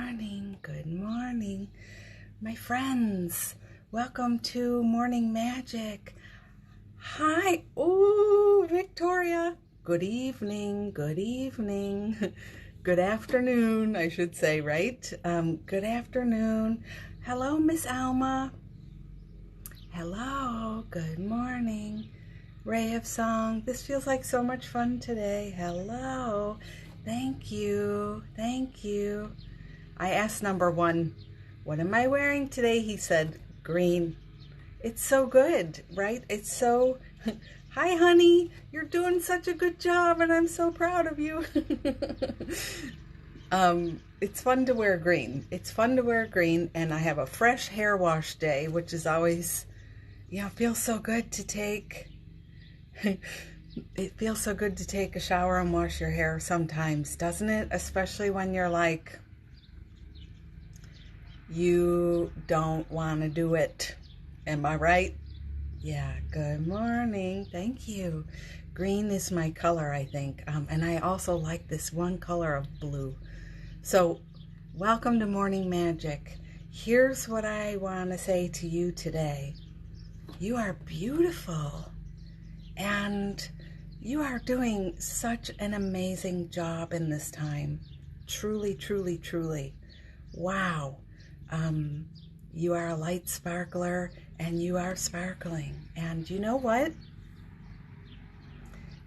good morning, my friends. Welcome to Morning Magic. Hi, oh, Victoria. Good evening, good afternoon, I should say, right? Good afternoon. Hello, Miss Alma. Hello, good morning. Ray of Song, this feels like so much fun today. Hello, thank you. I asked number one, what am I wearing today? He said, green. It's so good, right? It's so, hi honey, you're doing such a good job and I'm so proud of you. It's fun to wear green. And I have a fresh hair wash day, which is always, it feels so good to take. It feels so good to take a shower and wash your hair sometimes, doesn't it? Especially when you're like, you don't want to do it. Am I right? Yeah, good morning. Thank you. Green is my color, I think. And I also like this one color of blue. So, welcome to Morning Magic. Here's what I want to say to you today. You are beautiful. And you are doing such an amazing job in this time. Truly, truly, truly. Wow. You are a light sparkler and you are sparkling. And you know what?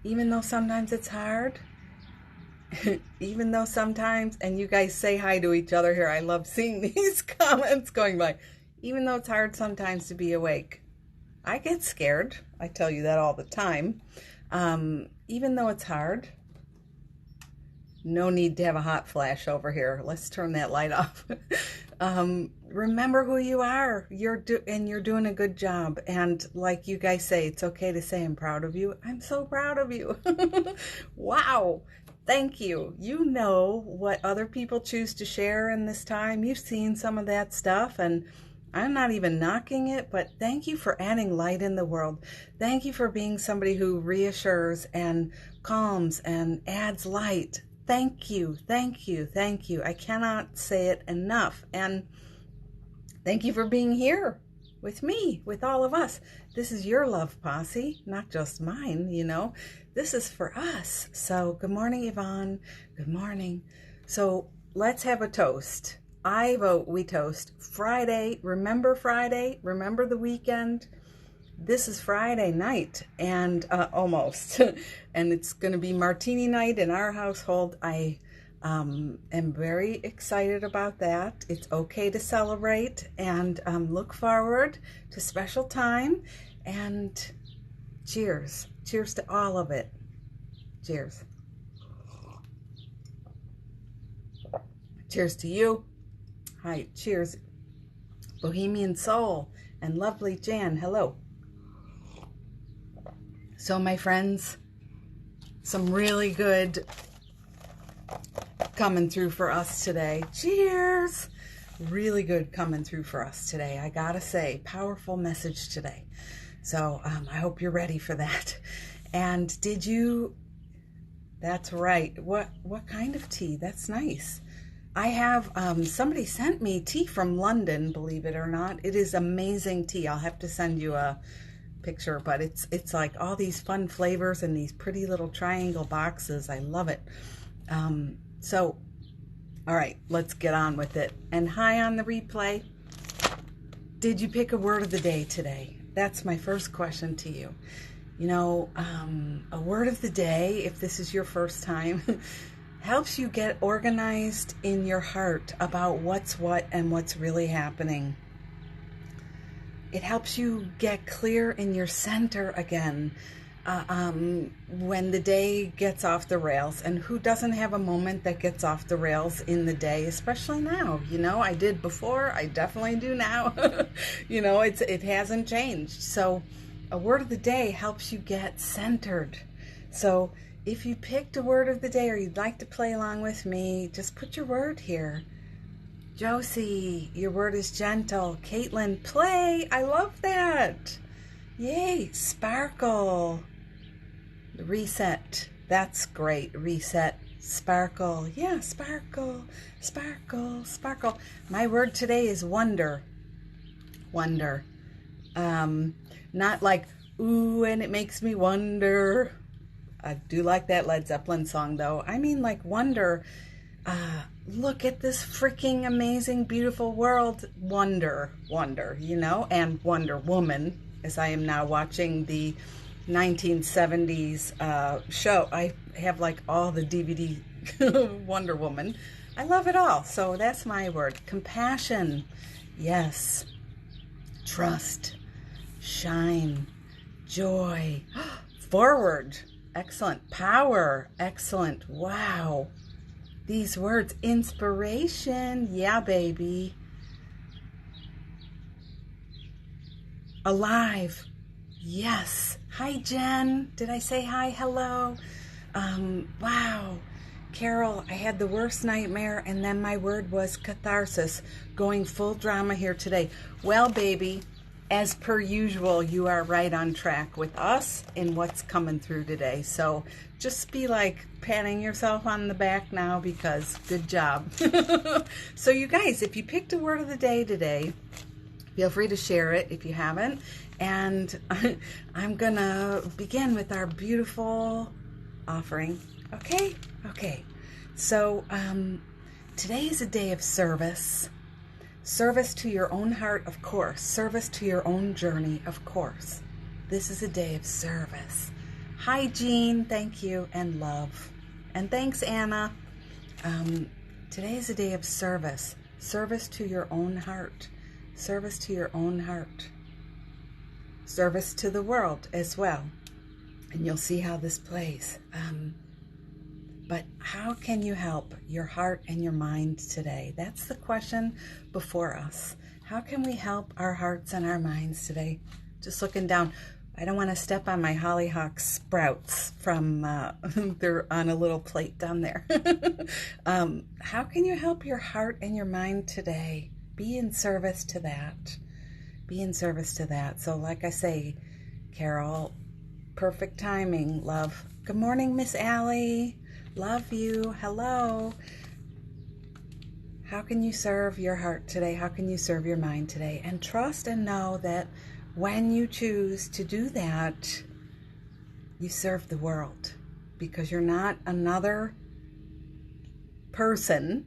Even though sometimes it's hard, even though sometimes, and you guys say hi to each other here. I love seeing these comments going by. Even though it's hard sometimes to be awake. I get scared. I tell you that all the time. Even though it's hard, no need to have a hot flash over here. Let's turn that light off. Remember who you are. You're doing a good job. And like you guys say, it's okay to say I'm proud of you. I'm so proud of you. Wow. Thank you. You know what other people choose to share in this time. You've seen some of that stuff, and I'm not even knocking it, but thank you for adding light in the world. Thank you for being somebody who reassures and calms and adds light. Thank you. I cannot say it enough. And thank you for being here with me, with all of us. This is your love posse, not just mine, This is for us. So good morning, Yvonne. Good morning. So let's have a toast. I vote we toast Friday. Remember Friday? Remember the weekend? This is Friday night, and almost. And it's going to be martini night in our household. I am very excited about that. It's okay to celebrate and look forward to special time. And cheers. Cheers to all of it. Cheers. Cheers to you. Hi, cheers, Bohemian Soul and lovely Jan. Hello. So, my friends, some really good coming through for us today. Cheers. Really good coming through for us today. I gotta say, powerful message today. So, I hope you're ready for that. And that's right. What kind of tea? That's nice. I have, somebody sent me tea from London, believe it or not. It is amazing tea. I'll have to send you a picture, but it's like all these fun flavors in these pretty little triangle boxes. I love it. So, all right, let's get on with it. And hi on the replay. Did you pick a word of the day today? That's my first question to you. A word of the day, if this is your first time, helps you get organized in your heart about what's what and what's really happening. It helps you get clear in your center again when the day gets off the rails. And who doesn't have a moment that gets off the rails in the day, especially now? I did before, I definitely do now. It hasn't changed. So a word of the day helps you get centered. So if you picked a word of the day or you'd like to play along with me, just put your word here. Josie, your word is gentle. Caitlin, play. I love that. Yay. Sparkle. Reset. That's great. Reset. Sparkle. Yeah, sparkle, sparkle, sparkle. My word today is wonder. Wonder. Not like, ooh, and it makes me wonder. I do like that Led Zeppelin song, though. I mean, like, wonder. Look at this freaking amazing, beautiful world. Wonder, wonder, you know, and Wonder Woman, as I am now watching the 1970s show. I have like all the DVD Wonder Woman. I love it all. So that's my word. Compassion. Yes. Trust. Shine. Joy. Forward. Excellent. Power. Excellent. Wow. These words. Inspiration. Yeah, baby. Alive. Yes. Hi, Jen. Did I say hi? Hello. Wow. Carol, I had the worst nightmare, and then my word was catharsis. Going full drama here today. Well, baby, as per usual, you are right on track with us in what's coming through today. So just be like patting yourself on the back now, because good job. So you guys, if you picked a word of the day today, feel free to share it if you haven't. And I'm gonna begin with our beautiful offering. Okay? Okay. So today is a day of service. Service to your own heart, of course. Service to your own journey, of course. This is a day of service. Hi, Jean. Thank you. And love. And thanks, Anna. Today is a day of service. Service to your own heart. Service to your own heart. Service to the world as well. And you'll see how this plays. But how can you help your heart and your mind today? That's the question before us. How can we help our hearts and our minds today? Just looking down. I don't want to step on my hollyhock sprouts from, they're on a little plate down there. How can you help your heart and your mind today? Be in service to that. Be in service to that. So like I say, Carol, perfect timing, love. Good morning, Miss Allie. Love you. Hello. How can you serve your heart today? How can you serve your mind today? And trust and know that when you choose to do that, you serve the world, because you're not another person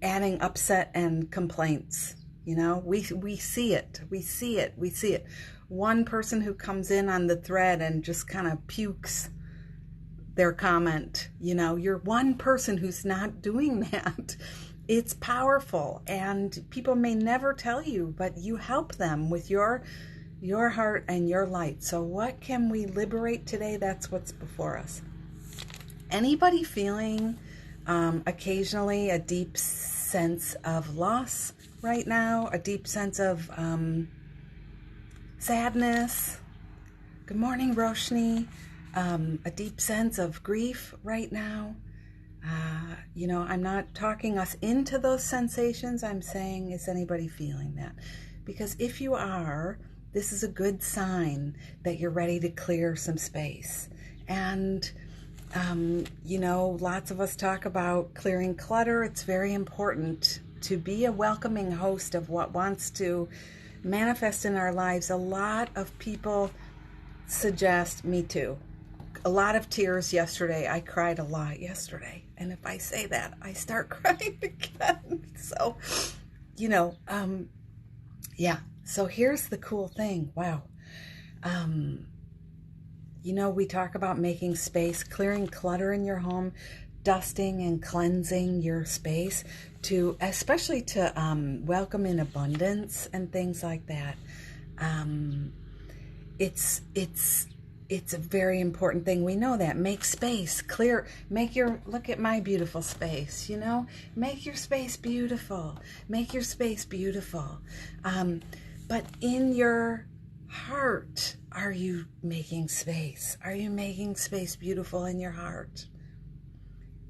adding upset and complaints. You know, we see it. We see it. We see it. One person who comes in on the thread and just kind of pukes their comment, you know, you're one person who's not doing that. It's powerful, and people may never tell you, but you help them with your heart and your light. So what can we liberate today? That's what's before us. Anybody feeling occasionally a deep sense of loss right now, a deep sense of sadness? Good morning, Roshni. A deep sense of grief right now. You know, I'm not talking us into those sensations. I'm saying, is anybody feeling that? Because if you are, this is a good sign that you're ready to clear some space. And you know, lots of us talk about clearing clutter. It's very important to be a welcoming host of what wants to manifest in our lives. A lot of people suggest, me too, a lot of tears yesterday. I cried a lot yesterday. And if I say that, I start crying again. So, you know, yeah. So here's the cool thing. Wow. You know, we talk about making space, clearing clutter in your home, dusting and cleansing your space, to especially to welcome in abundance and things like that. It's a very important thing. We know that. Make space, clear, look at my beautiful space, you know, make your space beautiful, make your space beautiful. But in your heart, are you making space? Are you making space beautiful in your heart?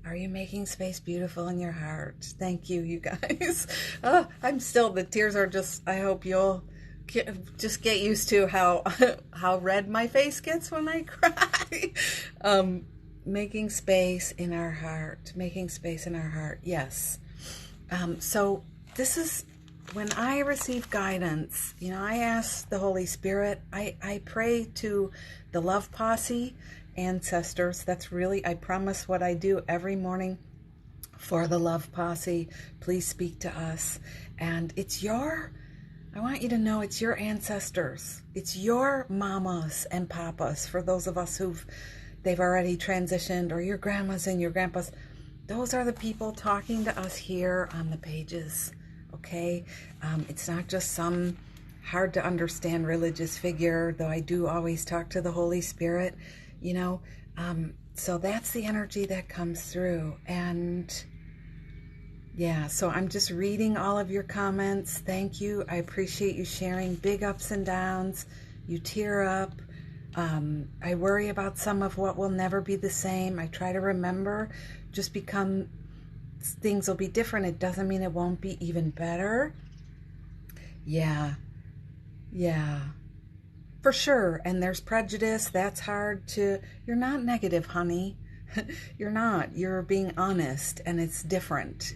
Are you making space beautiful in your heart? Thank you, you guys. Oh, I'm still, the tears are just, I hope you'll just get used to how how red my face gets when I cry. Making space in our heart, making space in our heart. Yes. So this is when I receive guidance, I ask the Holy Spirit, I pray to the love posse ancestors. That's really, I promise what I do every morning for the love posse. Please speak to us. And I want you to know it's your ancestors. It's your mamas and papas, for those of us they've already transitioned, or your grandmas and your grandpas. Those are the people talking to us here on the pages, okay? It's not just some hard to understand religious figure, though I do always talk to the Holy Spirit, so that's the energy that comes through. And yeah, so I'm just reading all of your comments. Thank you. I appreciate you sharing. Big ups and downs. You tear up. I worry about some of what will never be the same. I try to remember, just because things will be different, it doesn't mean it won't be even better. Yeah, for sure. And there's prejudice. That's hard to, you're not negative, honey. You're not. You're being honest, and it's different,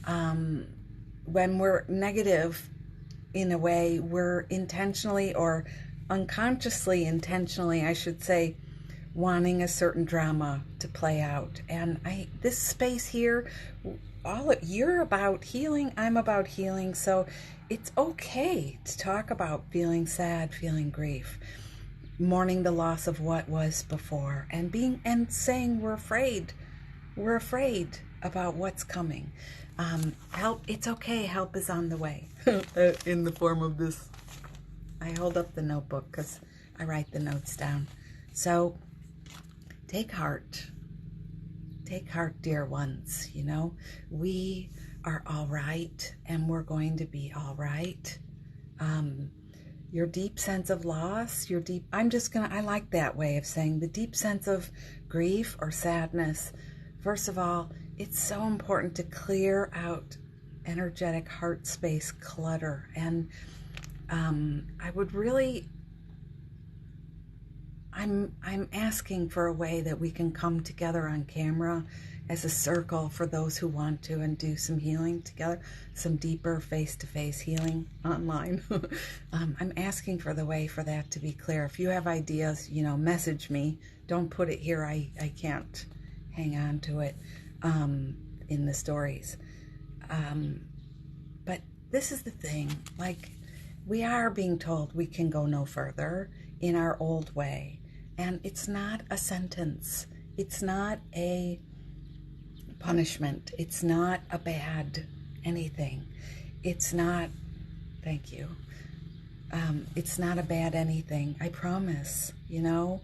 when we're negative, in a way, we're intentionally or unconsciously, intentionally, I should say, wanting a certain drama to play out. And this space here, you're about healing, I'm about healing, so it's okay to talk about feeling sad, feeling grief, mourning the loss of what was before, and saying we're afraid about what's coming. Help, it's okay, help is on the way. In the form of this, I hold up the notebook because I write the notes down. So take heart, dear ones. We are all right, and we're going to be all right. Your deep sense of loss, I like that way of saying the deep sense of grief or sadness. First of all, it's so important to clear out energetic heart space clutter. And I would really, I'm asking for a way that we can come together on camera as a circle for those who want to, and do some healing together, some deeper face-to-face healing online. I'm asking for the way for that to be clear. If you have ideas, message me. Don't put it here. I can't hang on to it in the stories. But this is the thing, we are being told we can go no further in our old way. And it's not a sentence. It's not a punishment. It's not a bad anything. It's not, thank you. It's not a bad anything. I promise, a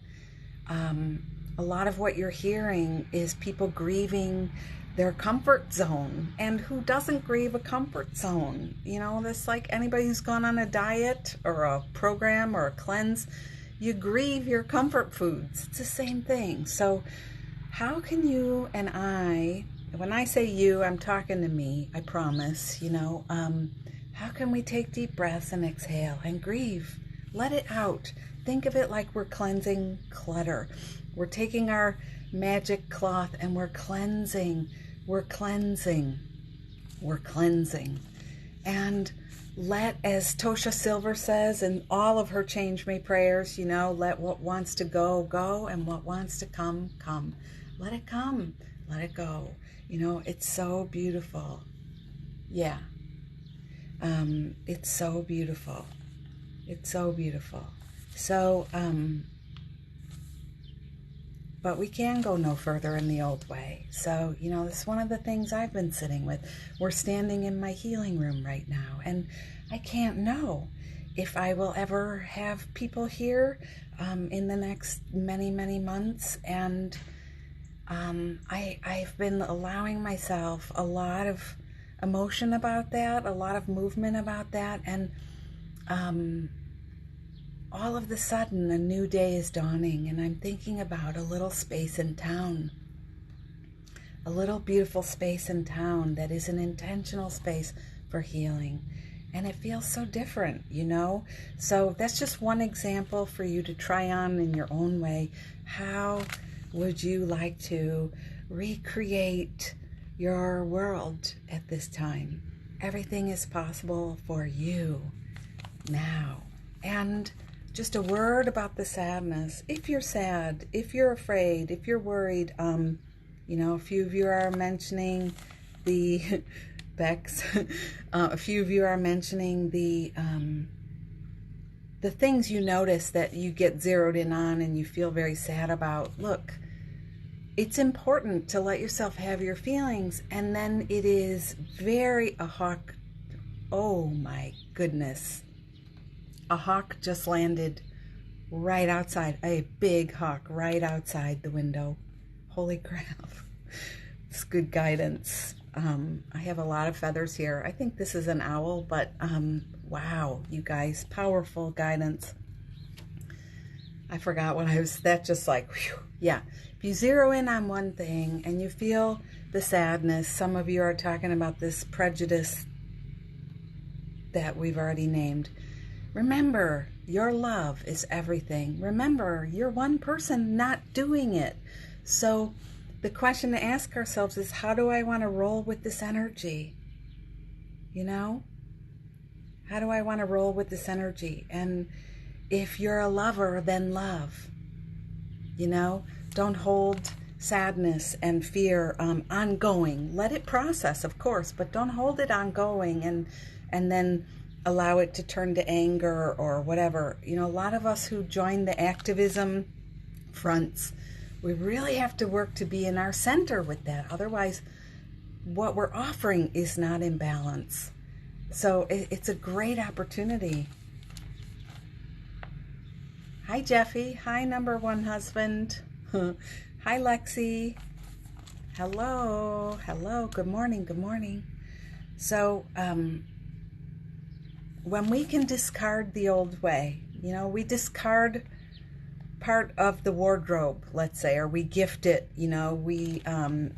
lot of what you're hearing is people grieving their comfort zone. And who doesn't grieve a comfort zone? This, like anybody who's gone on a diet or a program or a cleanse, you grieve your comfort foods. It's the same thing. So how can you and when I say you, I'm talking to me, I promise, how can we take deep breaths and exhale and grieve? Let it out. Think of it like we're cleansing clutter. We're taking our magic cloth and we're cleansing. And let, as Tosha Silver says in all of her Change Me prayers, let what wants to go, go, and what wants to come, come. Let it come, let it go. It's so beautiful. Yeah. It's so beautiful. It's so beautiful. So, but we can go no further in the old way. So, that's one of the things I've been sitting with. We're standing in my healing room right now, and I can't know if I will ever have people here in the next many, many months. And I've been allowing myself a lot of emotion about that, a lot of movement about that, and all of the sudden a new day is dawning, and I'm thinking about a little space in town, a little beautiful space in town that is an intentional space for healing. and it feels so different, you know? So that's just one example for you to try on in your own way. How would you like to recreate your world at this time? Everything is possible for you now. And just a word about the sadness. If you're sad, if you're afraid, if you're worried, you know, a few of you are mentioning the Bex, a few of you are mentioning the things you notice that you get zeroed in on and you feel very sad about. Look, it's important to let yourself have your feelings, and then it is very a hawk. Oh my goodness. A hawk just landed right outside, a big hawk right outside the window. Holy crap. It's good guidance. I have a lot of feathers here. I think this is an owl, but wow, you guys, powerful guidance. I forgot what I was, that just like, whew, yeah. If you zero in on one thing and you feel the sadness, some of you are talking about this prejudice that we've already named. Remember, your love is everything. Remember, you're one person not doing it. So the question to ask ourselves is, how do I want to roll with this energy? You know? How do I want to roll with this energy? And if you're a lover, then love. You know? Don't hold sadness and fear ongoing. Let it process, of course, but don't hold it ongoing and then allow it to turn to anger or whatever. You know, a lot of us who join the activism fronts, we really have to work to be in our center with that. Otherwise, what we're offering is not in balance. So it's a great opportunity. Hi, Jeffy. Hi, number one husband. Hi, Lexi. Hello. Hello. Good morning. Good morning. So, when we can discard the old way, you know, we discard part of the wardrobe, let's say, or we gift it, you know,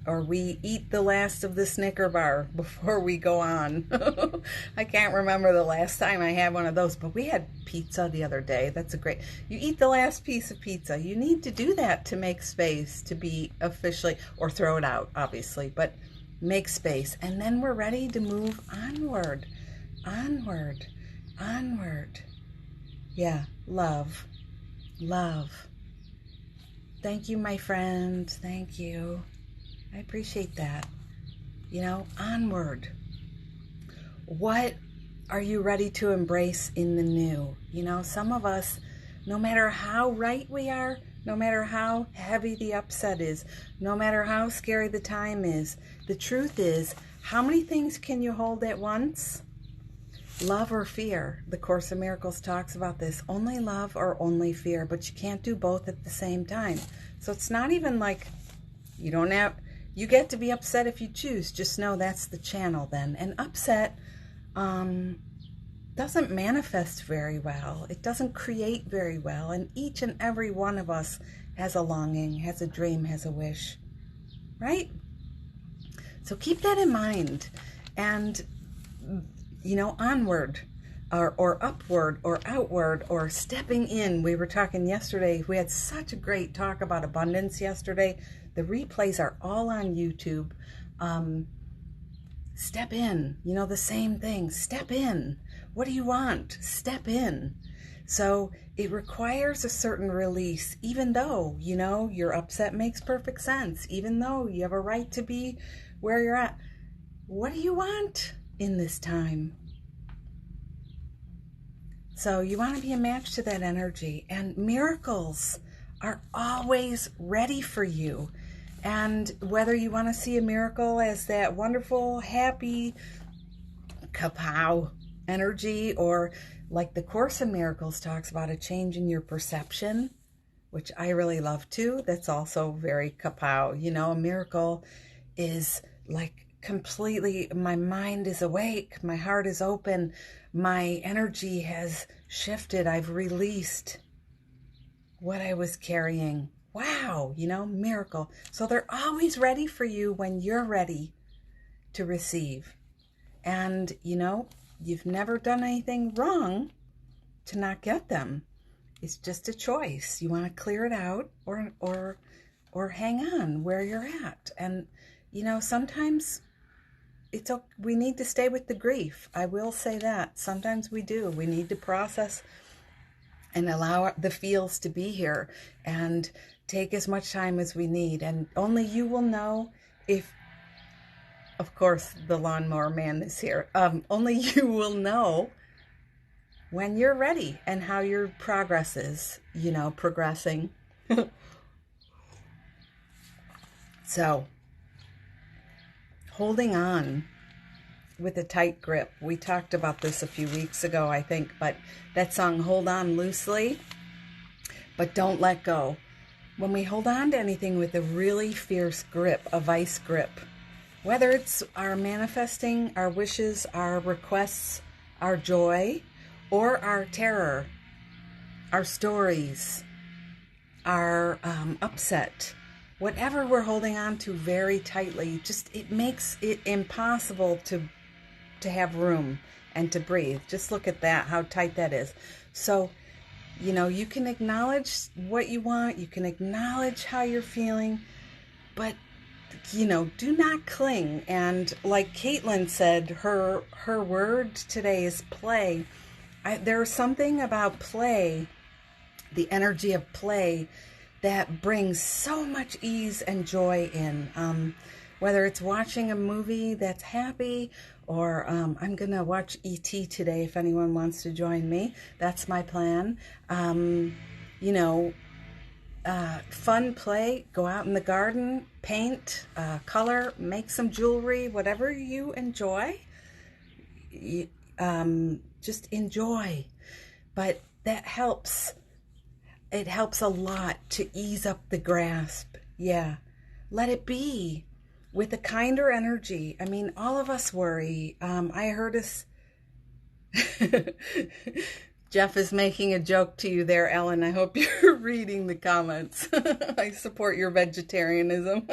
or we eat the last of the Snicker bar before we go on. I can't remember the last time I had one of those, but we had pizza the other day. That's a great, you eat the last piece of pizza. You need to do that to make space to be officially, or throw it out, obviously, but make space. And then we're ready to move onward, onward, onward. Yeah, love. Love. Thank you, my friend. Thank you. I appreciate that. You know, onward. What are you ready to embrace in the new? You know, some of us, no matter how right we are, no matter how heavy the upset is, no matter how scary the time is, the truth is, how many things can you hold at once? Love or fear? The Course in Miracles talks about this. Only love or only fear, but you can't do both at the same time. So it's not even like you don't have, you get to be upset if you choose. Just know that's the channel then. And upset doesn't manifest very well. It doesn't create very well. And each and every one of us has a longing, has a dream, has a wish, right? So keep that in mind. And you know, onward or upward or outward or stepping in. We were talking yesterday. We had such a great talk about abundance yesterday. The replays are all on YouTube. Step in, you know, the same thing. Step in. What do you want? Step in. So it requires a certain release, even though, you know, your upset makes perfect sense, even though you have a right to be where you're at. What do you want in this time? So you want to be a match to that energy, and miracles are always ready for you. And whether you want to see a miracle as that wonderful, happy, kapow energy, or like the Course in Miracles talks about, a change in your perception, which I really love too. That's also very kapow. You know, a miracle is like completely, my mind is awake, my heart is open, my energy has shifted, I've released what I was carrying. Wow, you know, miracle. So they're always ready for you when you're ready to receive. And, you know, You've never done anything wrong to not get them. It's just a choice. You want to clear it out or hang on where you're at. And sometimes we need to stay with the grief. I will say that. Sometimes we do. We need to process and allow the feels to be here and take as much time as we need. And only you will know if, of course, the lawnmower man is here. Only you will know when you're ready and how your progress is, progressing. So, holding on with a tight grip. We talked about this a few weeks ago, I think, but that song, Hold On Loosely, but Don't Let Go. When we hold on to anything with a really fierce grip, a vice grip, whether it's our manifesting, our wishes, our requests, our joy, or our terror, our stories, our upset, whatever we're holding on to very tightly, it makes it impossible to have room and to breathe. Just look at that, how tight that is. So, you can acknowledge what you want, you can acknowledge how you're feeling, but, do not cling. And like Caitlin said, her word today is play. There's something about play, the energy of play, that brings so much ease and joy in. Whether it's watching a movie that's happy, or I'm going to watch E.T. today if anyone wants to join me. That's my plan. Fun play, go out in the garden, paint, color, make some jewelry, whatever you enjoy. Just enjoy. But that helps. It helps a lot to ease up the grasp. Yeah. Let it be with a kinder energy. I mean, all of us worry. I heard us. Jeff is making a joke to you there, Ellen. I hope you're reading the comments. I support your vegetarianism.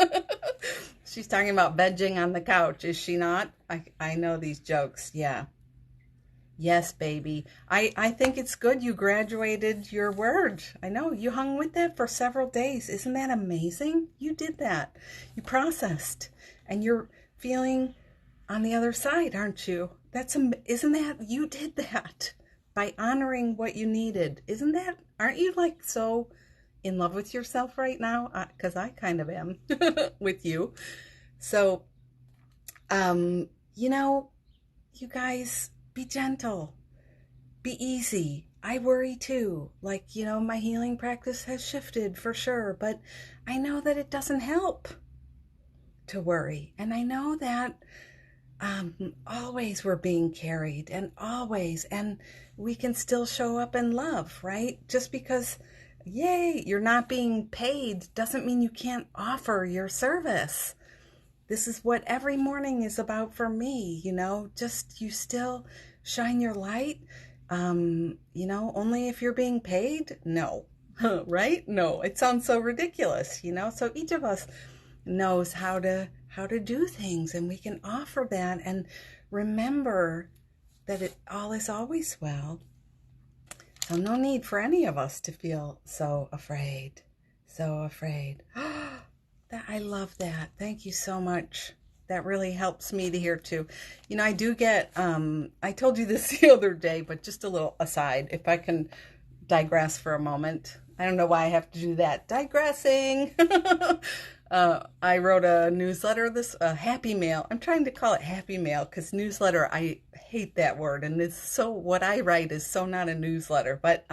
She's talking about vegging on the couch, is she not? I know these jokes. Yeah. Yes, baby. I think it's good you graduated your word. I know you hung with that for several days. Isn't that amazing? You did that. You processed, and you're feeling on the other side, aren't you? Isn't that, you did that by honoring what you needed. Aren't you like so in love with yourself right now? Because I kind of am with you. So, you guys, be gentle, be easy. I worry too. Like, my healing practice has shifted for sure, but I know that it doesn't help to worry. And I know that always we're being carried, and we can still show up in love, right? Just because, yay, you're not being paid doesn't mean you can't offer your service. This is what every morning is about for me, just you still shine your light, only if you're being paid? No, right? No, it sounds so ridiculous, so each of us knows how to do things, and we can offer that and remember that all is always well. So no need for any of us to feel so afraid. I love that. Thank you so much. That really helps me to hear too. I do get, I told you this the other day, but just a little aside, if I can digress for a moment. I don't know why I have to do that. Digressing. I wrote a newsletter, Happy Mail. I'm trying to call it Happy Mail because newsletter, I hate that word. And what I write is so not a newsletter. But,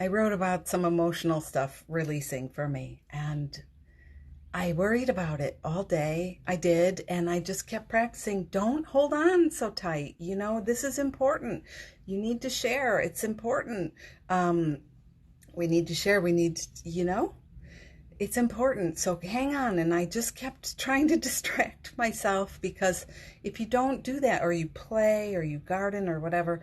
I wrote about some emotional stuff releasing for me, and I worried about it all day. I did, and I just kept practicing. Don't hold on so tight. This is important. You need to share. It's important. We need to share. It's important. So hang on. And I just kept trying to distract myself, because if you don't do that, or you play, or you garden, or whatever,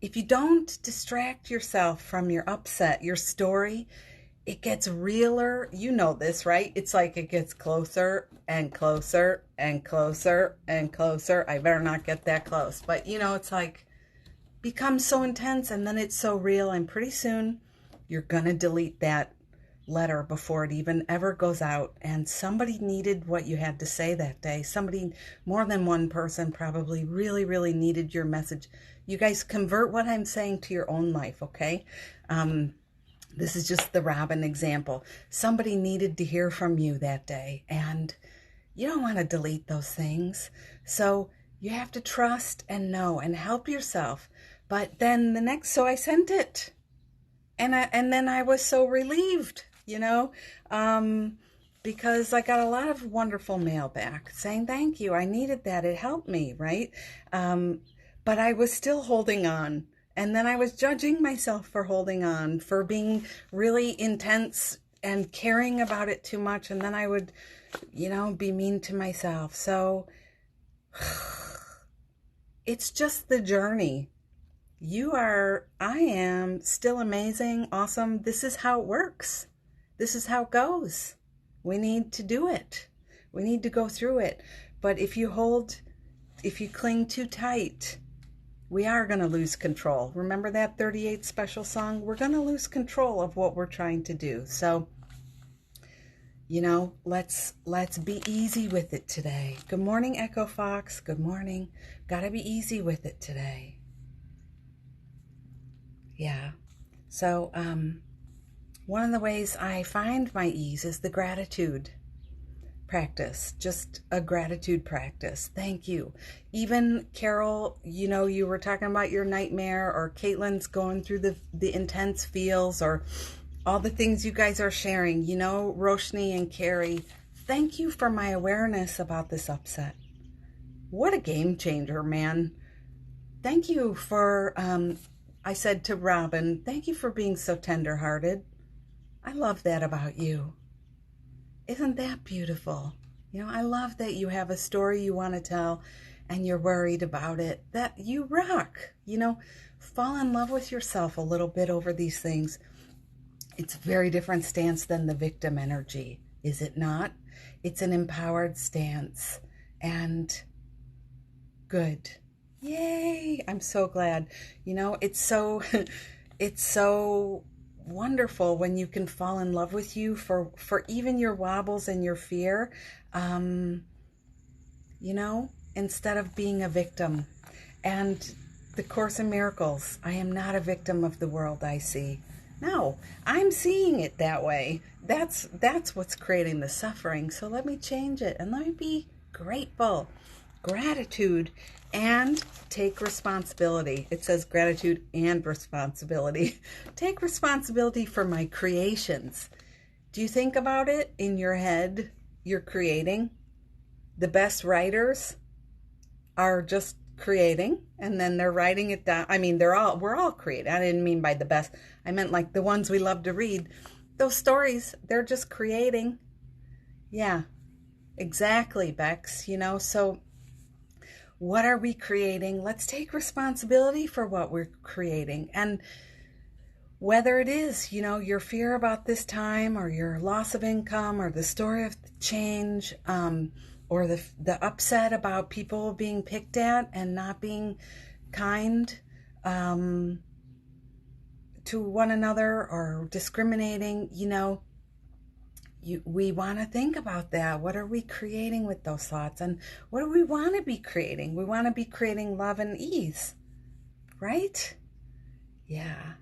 if you don't distract yourself from your upset, your story, it gets realer. You know this, right? It's like it gets closer and closer and closer and closer. I better not get that close. But, it's like becomes so intense, and then it's so real, and pretty soon you're going to delete that letter before it even ever goes out. And somebody needed what you had to say that day. Somebody, more than one person, probably really, really needed your message. You guys convert what I'm saying to your own life, okay? This is just the Robin example. Somebody needed to hear from you that day, and you don't want to delete those things. So you have to trust and know and help yourself. But then so I sent it, and then I was so relieved, because I got a lot of wonderful mail back saying thank you. I needed that. It helped me, right? But I was still holding on. And then I was judging myself for holding on, for being really intense and caring about it too much. And then I would, be mean to myself. So it's just the journey. I am still amazing, awesome. This is how it works. This is how it goes. We need to do it. We need to go through it. But if you cling too tight, we are going to lose control. Remember that 38 special song? We're going to lose control of what we're trying to do. So, let's be easy with it today. Good morning, Echo Fox. Good morning. Got to be easy with it today. Yeah. So, one of the ways I find my ease is the gratitude practice, just a gratitude practice. Thank you. Even Carol, you were talking about your nightmare, or Caitlin's going through the intense feels, or all the things you guys are sharing, Roshni and Carrie. Thank you for my awareness about this upset. What a game changer, man. Thank you for, I said to Robin, thank you for being so tenderhearted. I love that about you. Isn't that beautiful? I love that you have a story you want to tell and you're worried about it. That you rock. Fall in love with yourself a little bit over these things. It's a very different stance than the victim energy, is it not? It's an empowered stance. And good. Yay! I'm so glad. It's so it's so wonderful when you can fall in love with you for even your wobbles and your fear, instead of being a victim. And the Course in Miracles, I am not a victim of the world I see. No, I'm seeing it that way. That's what's creating the suffering. So let me change it, and let me be grateful. Gratitude and take responsibility. It says gratitude and responsibility. Take responsibility for my creations. Do you think about it in your head? You're creating. The best writers are just creating, and then they're writing it down. I mean, we're all creating. I didn't mean by the best. I meant like the ones we love to read. Those stories, they're just creating. Yeah, exactly, Bex. So what are we creating? Let's take responsibility for what we're creating. And whether it is, your fear about this time, or your loss of income, or the story of change, or the upset about people being picked at and not being kind to one another, or discriminating, we want to think about that. What are we creating with those thoughts? And what do we want to be creating? We want to be creating love and ease, right? Yeah.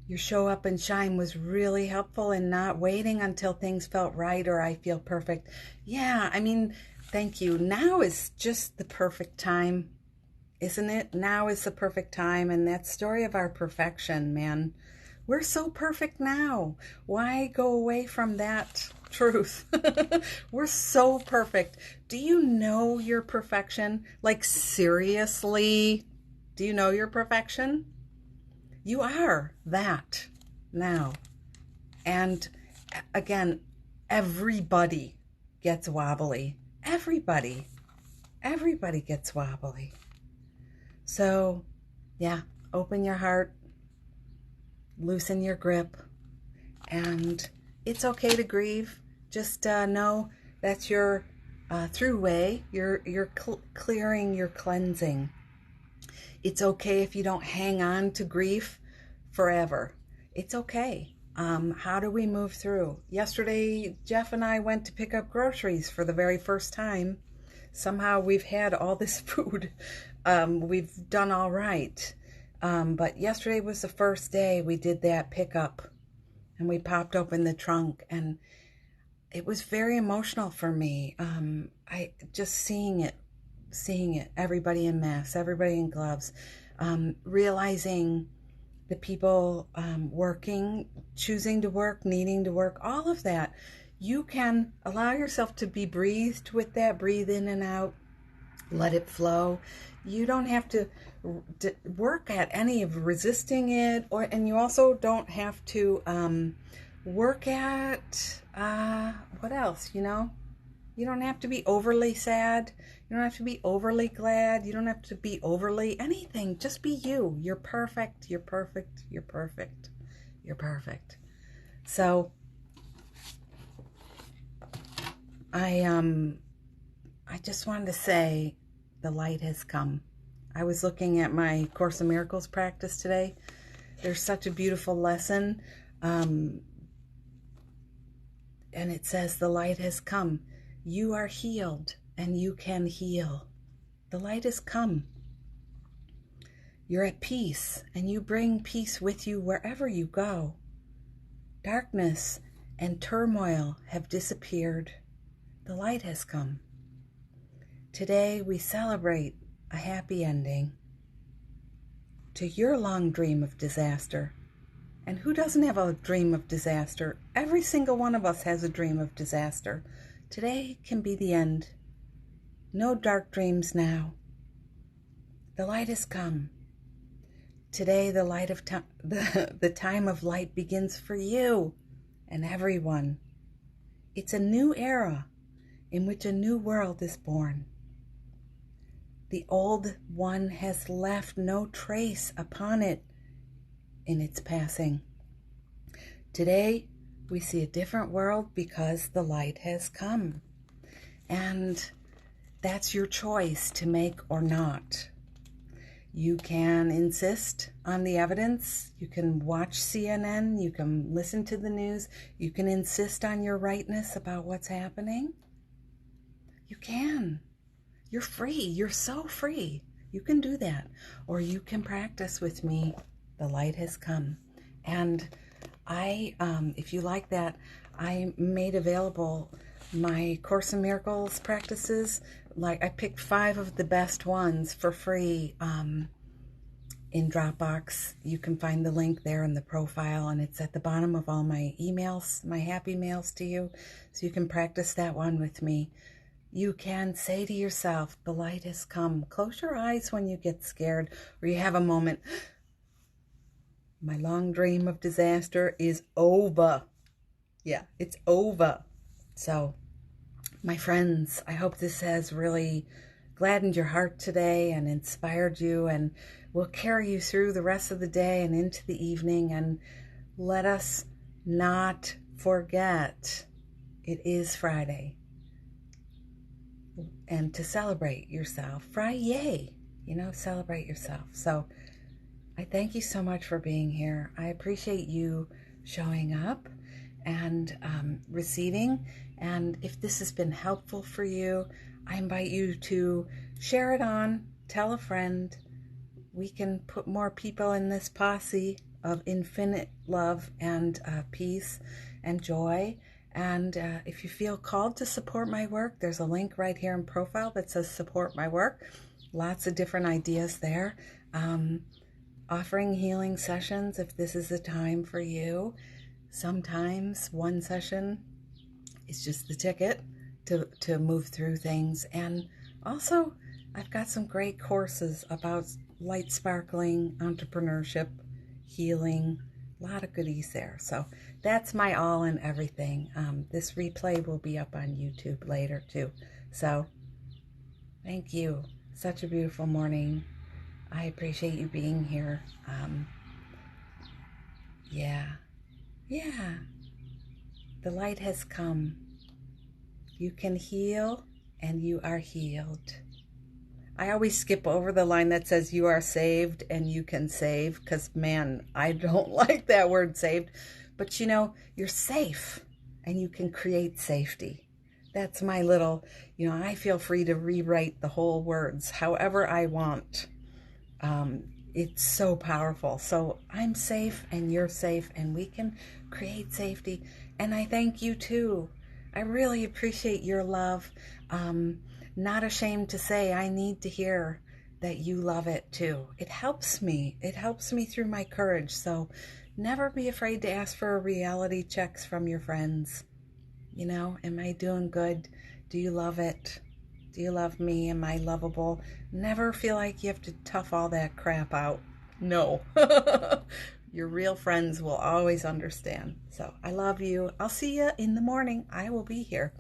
Your show up and shine was really helpful in not waiting until things felt right, or I feel perfect. Yeah, thank you. Now is just the perfect time, isn't it? Now is the perfect time. And that story of our perfection, man, we're so perfect now. Why go away from that truth? We're so perfect. Do you know your perfection? Like, seriously, do you know your perfection? You are that now. And again, everybody gets wobbly. Everybody gets wobbly. So, yeah, open your heart, loosen your grip, And it's okay to grieve. Just know that's your through way. You're clearing, you're cleansing. It's okay if you don't hang on to grief forever. It's okay. How do we move through? Yesterday, Jeff and I went to pick up groceries for the very first time. Somehow we've had all this food. We've done all right. But yesterday was the first day we did that pickup, and we popped open the trunk, and it was very emotional for me. I just seeing it, everybody in masks, everybody in gloves, realizing the people working, choosing to work, needing to work, all of that. You can allow yourself to be breathed with that. Breathe in and out. Let it flow. You don't have to work at any of resisting it, and you also don't have to work at what else, you know? You don't have to be overly sad. You don't have to be overly glad. You don't have to be overly anything. Just be you. You're perfect. You're perfect. You're perfect. You're perfect. So I just wanted to say the light has come. I was looking at my Course in Miracles practice today. There's such a beautiful lesson. And it says the light has come. You are healed and you can heal. The light has come. You're at peace and you bring peace with you wherever you go. Darkness and turmoil have disappeared. The light has come. Today we celebrate a happy ending to your long dream of disaster. And who doesn't have a dream of disaster? Every single one of us has a dream of disaster. Today can be the end. No dark dreams now. The light has come. Today the light of the time of light begins for you and everyone. It's a new era in which a new world is born. The old one has left no trace upon it in its passing. Today, we see a different world because the light has come. And that's your choice to make or not. You can insist on the evidence. You can watch CNN. You can listen to the news. You can insist on your rightness about what's happening. You can. You're free. You're so free. You can do that. Or you can practice with me. The light has come. And I, if you like that, I made available my Course in Miracles practices. Like I picked 5 of the best ones for free in Dropbox. You can find the link there in the profile, and it's at the bottom of all my emails, my happy mails to you. So you can practice that one with me. You can say to yourself, the light has come. Close your eyes when you get scared or you have a moment. My long dream of disaster is over. Yeah, it's over. So, my friends, I hope this has really gladdened your heart today and inspired you, and will carry you through the rest of the day and into the evening. And let us not forget, it is Friday. And to celebrate yourself. Friday, celebrate yourself. So, I thank you so much for being here. I appreciate you showing up and receiving. And if this has been helpful for you, I invite you to share it on, tell a friend. We can put more people in this posse of infinite love and peace and joy. And if you feel called to support my work, there's a link right here in profile that says support my work. Lots of different ideas there. Offering healing sessions if this is a time for you. Sometimes one session is just the ticket to move through things. And also, I've got some great courses about light sparkling, entrepreneurship, healing, a lot of goodies there. So that's my all and everything. This replay will be up on YouTube later too. So thank you. Such a beautiful morning. I appreciate you being here. Yeah. The light has come. You can heal and you are healed. I always skip over the line that says you are saved and you can save, because man, I don't like that word saved. But you know, you're safe and you can create safety. That's my little, I feel free to rewrite the whole words however I want. It's so powerful. So I'm safe and you're safe and we can create safety. And I thank you too. I really appreciate your love. Not ashamed to say I need to hear that you love it too. It helps me. It helps me through my courage. So never be afraid to ask for reality checks from your friends. Am I doing good? Do you love it? Do you love me? Am I lovable? Never feel like you have to tough all that crap out. No. Your real friends will always understand. So I love you. I'll see you in the morning. I will be here.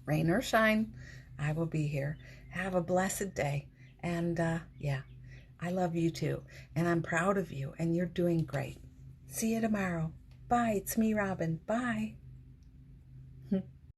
Rain or shine, I will be here. Have a blessed day. And yeah, I love you too. And I'm proud of you. And you're doing great. See you tomorrow. Bye. It's me, Robin. Bye.